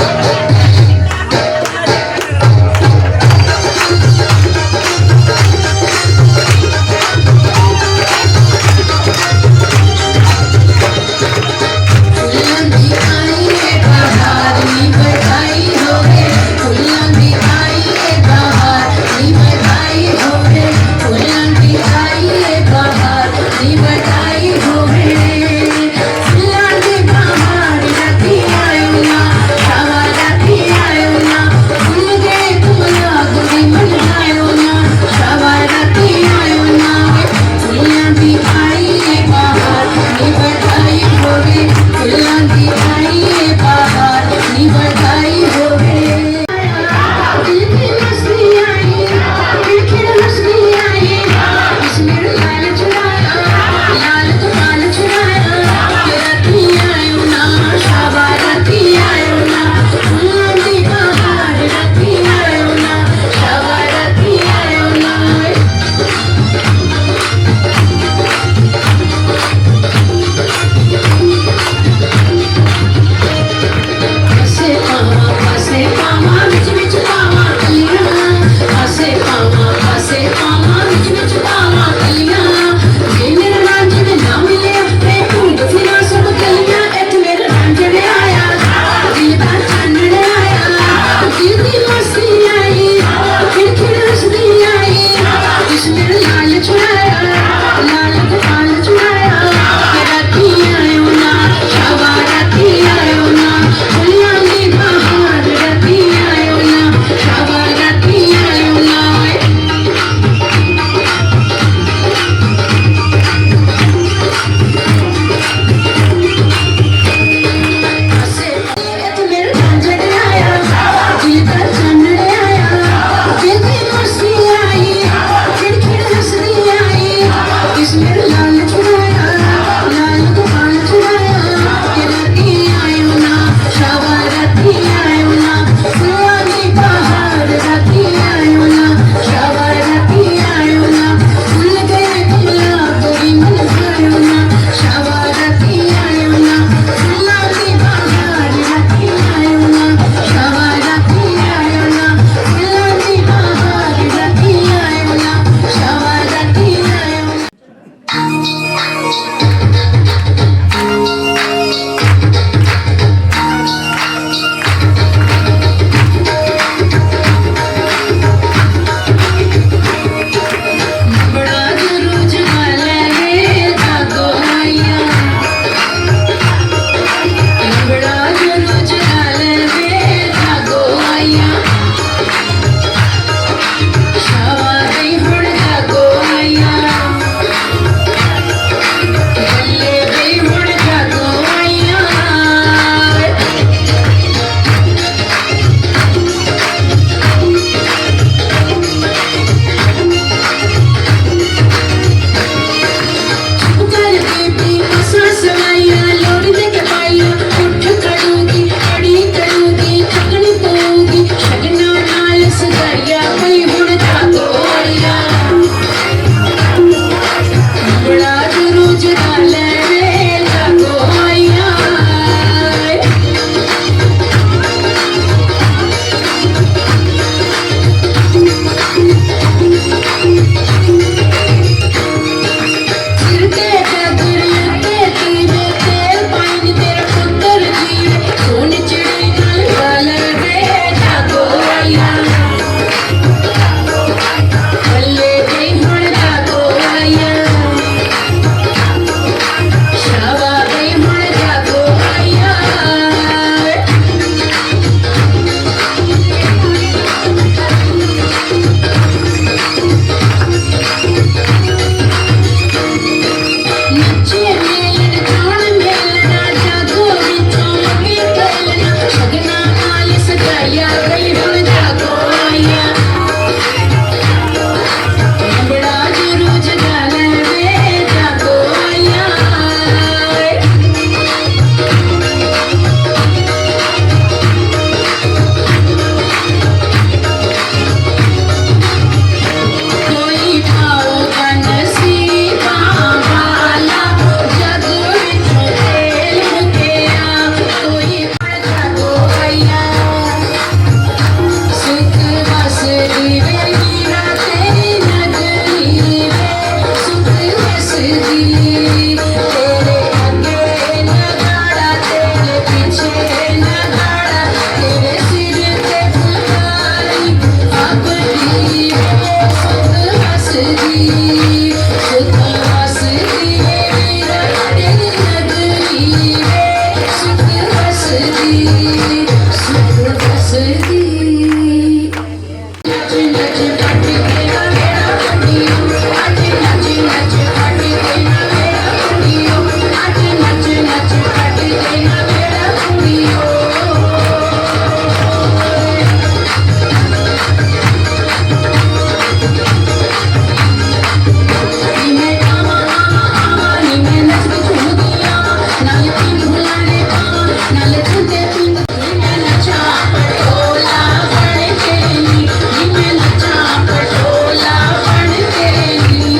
नाले झूठे पिंड मैं नचा पटोला बन के नी मैं नचा पटोला बन के नी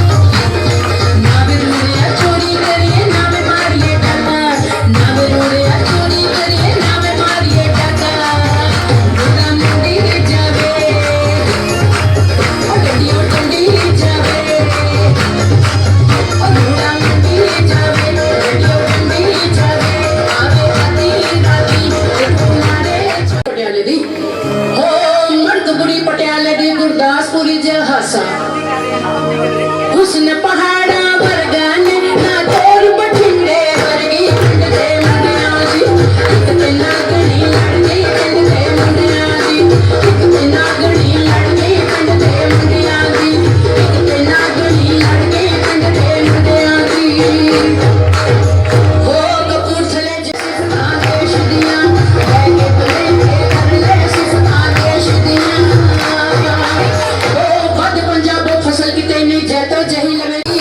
ना बेरुड़िया चोरी करिए ना बे मारिए डका ना बेरुड़िया चोरी करिए ना बे मारिए डका मुंडा मुंडी जावे ओ डंडी जावे ओ मुंडा मुंडी जावे डंडी जावे आवे राती तुम्हारे पटियाले दी हो मर्दपुरी पटियाले दी गुरदासपुरी जहासा उसने पहाड़ा वर्गा ने ना तोर बठिंडे वर्गी पिंड दे मुंडिया जी इतने नागणी लड़नी पिंड दे मुंडिया जी इतने नागणी लड़नी पिंड दे मुंडिया जी इतने नागणी लड़नी पिंड दे मुंडिया जी हो कपूरथले जिस आदेश दिया है के कर ले सिर्फ आदेश दिया ओ बद पंजाबो फसल की तेनी जैतो जही लवेगी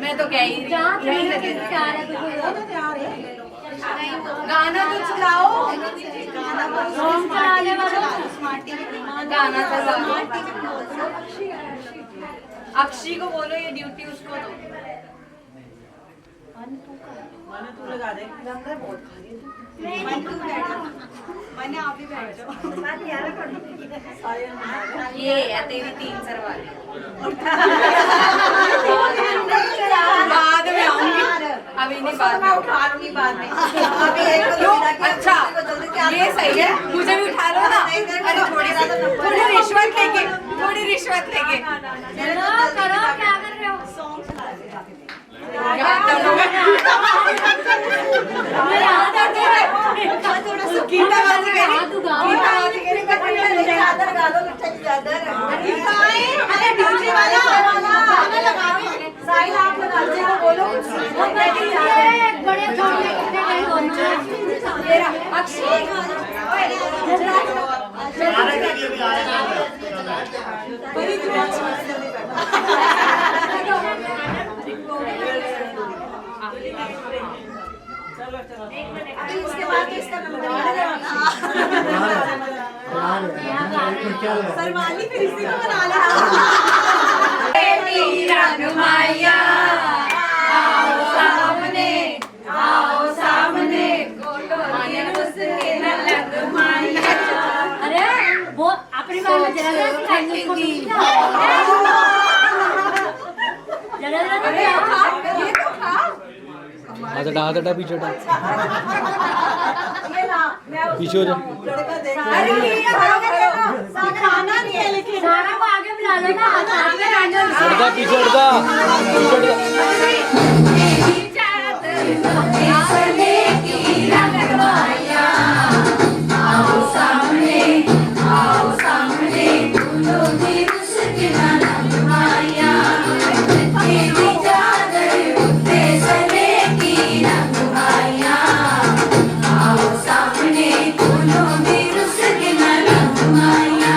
मैं तो कह ही गाना तो चलाओ, गाना चलाओ। अक्षी को बोलो ये ड्यूटी उसको दो। मैंने आप ही बैठ जाओ। ये है तेरी 3 सरवाली। बाद में आऊंगी, अभी नहीं, बाद में उठा लूंगी बाद में। अच्छा ये सही है, मुझे भी उठा लो ना। अरे थोड़ी रिश्वत लेके, थोड़ी रिश्वत लेके करो। क्या कर रहे हो? सॉन्ग चला रहे इसके बाद इसका सरवाली फिर इसी को बना ला। रंगमाइया आओ सामने, आओ सामने, उसके न लगमाइया। अरे वो अपनी बात में जरा हाथ हटा पीछे हटा पीछे हो जा। खाना नहीं है लेकिन सारा को आगे बुला लो ना। हटा पीछे हटा आओ सामने, आओ सामने, उसके न लगमाइया। तेरी चादर उठे सले की रंगमाइया। आओ सामने, फूलों भी उसके न लगमाइया।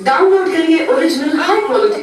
डाउनलोड करिए ओरिजिनल हाई क्वालिटी